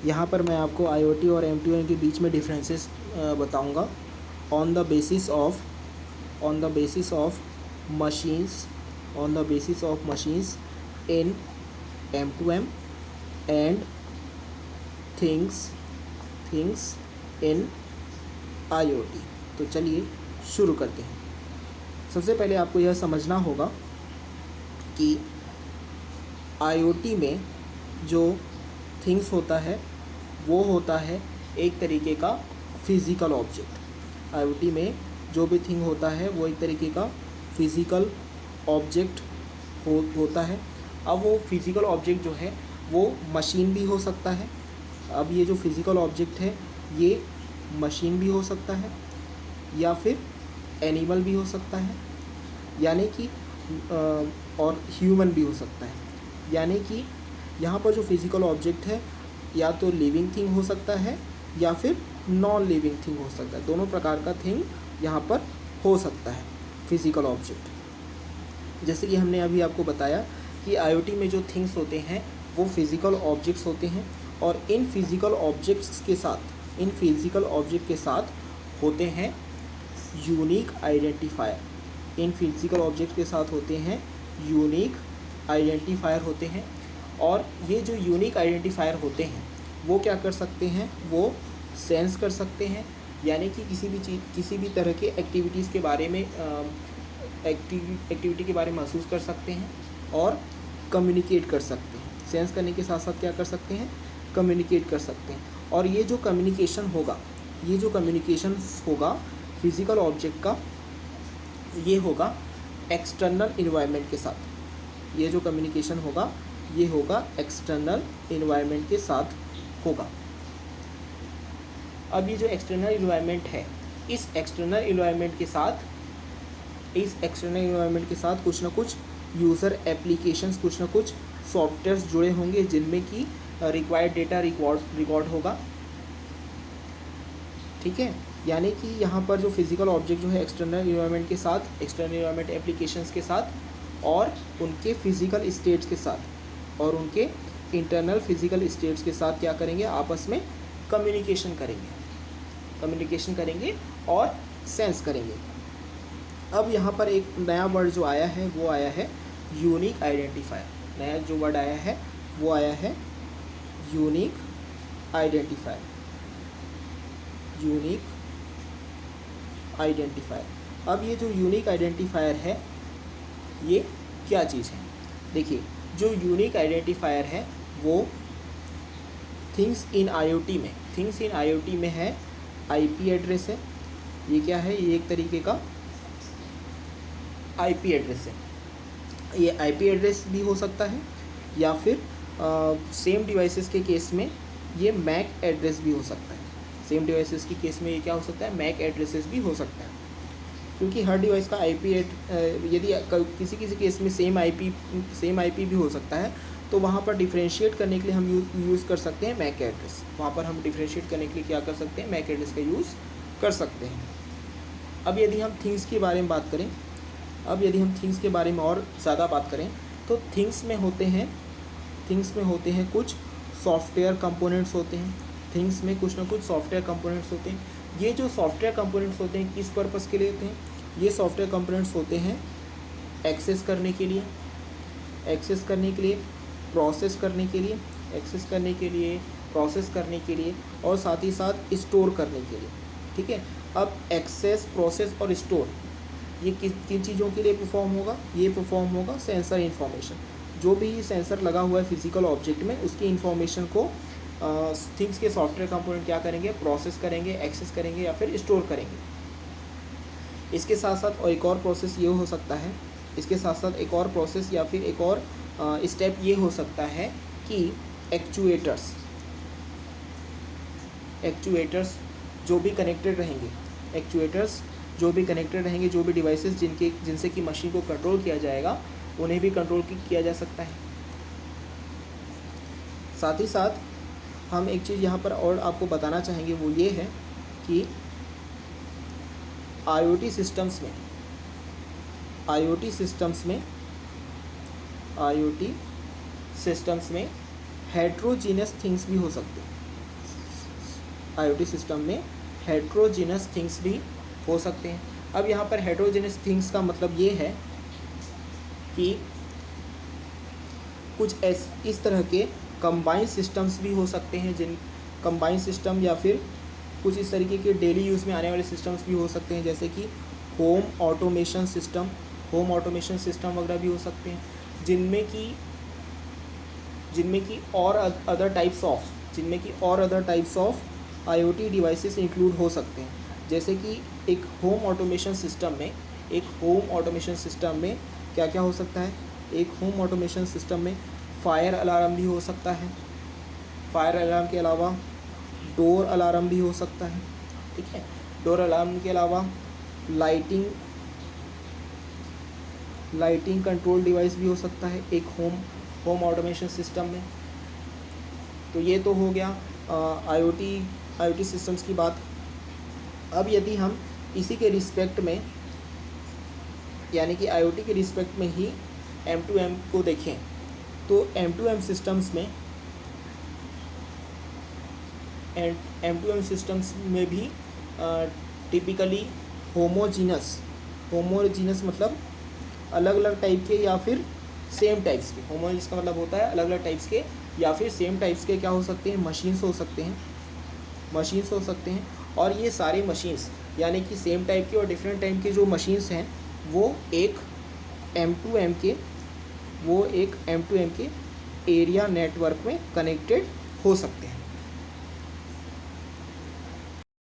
यहाँ पर मैं आपको IoT और M2M के बीच में डिफरेंसेस बताऊँगा on the basis of machines in M2M and things in IoT। तो चलिए शुरू करते हैं। सबसे पहले आपको यह समझना होगा कि IoT में जो थिंग्स होता है वो होता है एक तरीके का फिज़िकल ऑब्जेक्ट। IoT में जो भी थिंग होता है वो एक तरीके का फिज़िकल ऑब्जेक्ट होता है। अब वो फिज़िकल ऑब्जेक्ट जो है वो मशीन भी हो सकता है। अब ये जो फिज़िकल ऑब्जेक्ट है ये मशीन भी हो सकता है या फिर एनिमल भी हो सकता है, यानी कि और ह्यूमन भी हो सकता है। यानी कि यहाँ पर जो फिज़िकल ऑब्जेक्ट है या तो लिविंग थिंग हो सकता है या फिर नॉन लिविंग थिंग हो सकता है। दोनों प्रकार का थिंग यहाँ पर हो सकता है फिज़िकल ऑब्जेक्ट। जैसे कि हमने अभी आपको बताया कि IoT में जो थिंग्स होते हैं वो फिज़िकल ऑब्जेक्ट्स होते हैं और इन फिज़िकल ऑब्जेक्ट के साथ होते हैं यूनिक आइडेंटिफायर। इन फिज़िकल ऑब्जेक्ट के साथ होते हैं यूनिक आइडेंटिफायर होते हैं। और ये जो यूनिक आइडेंटिफायर होते हैं वो क्या कर सकते हैं, वो सेंस कर सकते हैं, यानी कि किसी भी तरह के एक्टिविटीज़ के बारे में एक्टिविटी के बारे में महसूस कर सकते हैं और कम्युनिकेट कर सकते हैं। सेंस करने के साथ साथ क्या कर सकते हैं, कम्युनिकेट कर सकते हैं। और ये जो कम्युनिकेशन होगा फिज़िकल ऑब्जेक्ट का, ये होगा एक्सटर्नल इन्वायरमेंट के साथ। ये जो कम्युनिकेशन होगा ये होगा एक्सटर्नल इन्वायरमेंट के साथ होगा। अब ये जो एक्सटर्नल इन्वायरमेंट है, इस एक्सटर्नल इन्वायरमेंट के साथ कुछ ना कुछ यूज़र एप्लीकेशंस, कुछ ना कुछ सॉफ्टवेयर्स जुड़े होंगे जिनमें कि रिक्वायर्ड डेटा रिकॉर्ड होगा। ठीक है, यानी कि यहाँ पर जो फिज़िकल ऑब्जेक्ट जो है एक्सटर्नल इन्वायरमेंट एप्लीकेशंस के साथ और उनके फिज़िकल स्टेट्स के साथ और उनके इंटरनल फिज़िकल स्टेट्स के साथ क्या करेंगे, आपस में कम्युनिकेशन करेंगे और सेंस करेंगे। अब यहाँ पर एक नया वर्ड जो आया है वो आया है यूनिक आइडेंटिफायर। नया जो वर्ड आया है वो आया है यूनिक आइडेंटिफायर। अब ये जो यूनिक आइडेंटिफायर है ये क्या चीज़ है? देखिए, जो यूनिक आइडेंटिफायर है वो थिंग्स इन IoT में है IP एड्रेस है। ये क्या है, ये एक तरीके का IP एड्रेस है। ये IP एड्रेस भी हो सकता है या फिर सेम डिवाइसेस के केस में ये MAC एड्रेस भी हो सकता है। सेम डिवाइसेस के केस में ये क्या हो सकता है, MAC एड्रेसेस भी हो सकता है। क्योंकि हर डिवाइस का यदि किसी केस में सेम IP भी हो सकता है तो वहाँ पर डिफ्रेंशिएट करने के लिए हम यूज़ कर सकते हैं MAC एड्रेस। वहाँ पर हम डिफ्रेंशिएट करने के लिए क्या कर सकते हैं, MAC एड्रेस का यूज़ कर सकते हैं। अब यदि हम थिंग्स के बारे में और ज़्यादा बात करें तो थिंग्स में होते हैं कुछ सॉफ्टवेयर कंपोनेंट्स होते हैं। थिंग्स में कुछ ना कुछ सॉफ्टवेयर कंपोनेंट्स होते हैं। ये जो सॉफ्टवेयर कंपोनेंट्स होते हैं किस पर्पज़ के लिए होते हैं, ये सॉफ्टवेयर कंपोनेंट्स होते हैं एक्सेस करने के लिए, प्रोसेस करने के लिए और साथ ही साथ स्टोर करने के लिए। ठीक है, अब एक्सेस, प्रोसेस और स्टोर ये किन चीज़ों के लिए परफॉर्म होगा, ये परफॉर्म होगा सेंसर इन्फॉर्मेशन। जो भी सेंसर लगा हुआ है फिज़िकल ऑब्जेक्ट में उसकी इन्फॉर्मेशन को थिंग्स के सॉफ्टवेयर कंपोनेंट क्या करेंगे, प्रोसेस करेंगे, एक्सेस करेंगे या फिर स्टोर करेंगे। इसके साथ साथ एक और प्रोसेस ये हो सकता है, या फिर एक और स्टेप ये हो सकता है कि एक्चुएटर्स जो भी कनेक्टेड रहेंगे, जो भी डिवाइसेस जिनसे कि मशीन को कंट्रोल किया जाएगा उन्हें भी कंट्रोल किया जा सकता है। साथ ही साथ हम एक चीज़ यहाँ पर और आपको बताना चाहेंगे वो ये है कि IoT सिस्टम्स में हेट्रोजीनियस थिंग्स भी हो सकते हैं। आईओटी सिस्टम में हेट्रोजीनस थिंग्स भी हो सकते हैं। अब यहाँ पर हेट्रोजीनस थिंग्स का मतलब ये है कि कुछ इस तरह के कंबाइंड सिस्टम्स भी हो सकते हैं, जिन कंबाइंड सिस्टम या फिर कुछ इस तरीके के डेली यूज़ में आने वाले सिस्टम्स भी हो सकते हैं, जैसे कि होम ऑटोमेशन सिस्टम वगैरह भी हो सकते हैं, जिनमें कि और other types of IoT devices include हो सकते हैं। जैसे कि एक होम ऑटोमेशन सिस्टम में क्या क्या हो सकता है। एक होम ऑटोमेशन सिस्टम में फायर अलार्म भी हो सकता है, फायर अलार्म के अलावा डोर अलार्म भी हो सकता है, ठीक है। डोर अलार्म के अलावा लाइटिंग कंट्रोल डिवाइस भी हो सकता है एक होम ऑटोमेशन सिस्टम में। तो ये तो हो गया आईओटी सिस्टम्स की बात। अब यदि हम इसी के रिस्पेक्ट में, यानी कि आईओटी के रिस्पेक्ट में ही M2M को देखें, तो M2M सिस्टम्स में भी टिपिकली होमोजीनस मतलब अलग अलग टाइप के या फिर सेम टाइप्स के। होमोजीनस का मतलब होता है अलग अलग टाइप्स के या फिर सेम टाइप्स के क्या हो सकते हैं, मशीन्स हो सकते हैं। और ये सारे मशीन्स यानी कि सेम टाइप के और डिफरेंट टाइप के जो मशीन्स हैं वो एक M2M के एरिया नेटवर्क में कनेक्टेड हो सकते हैं।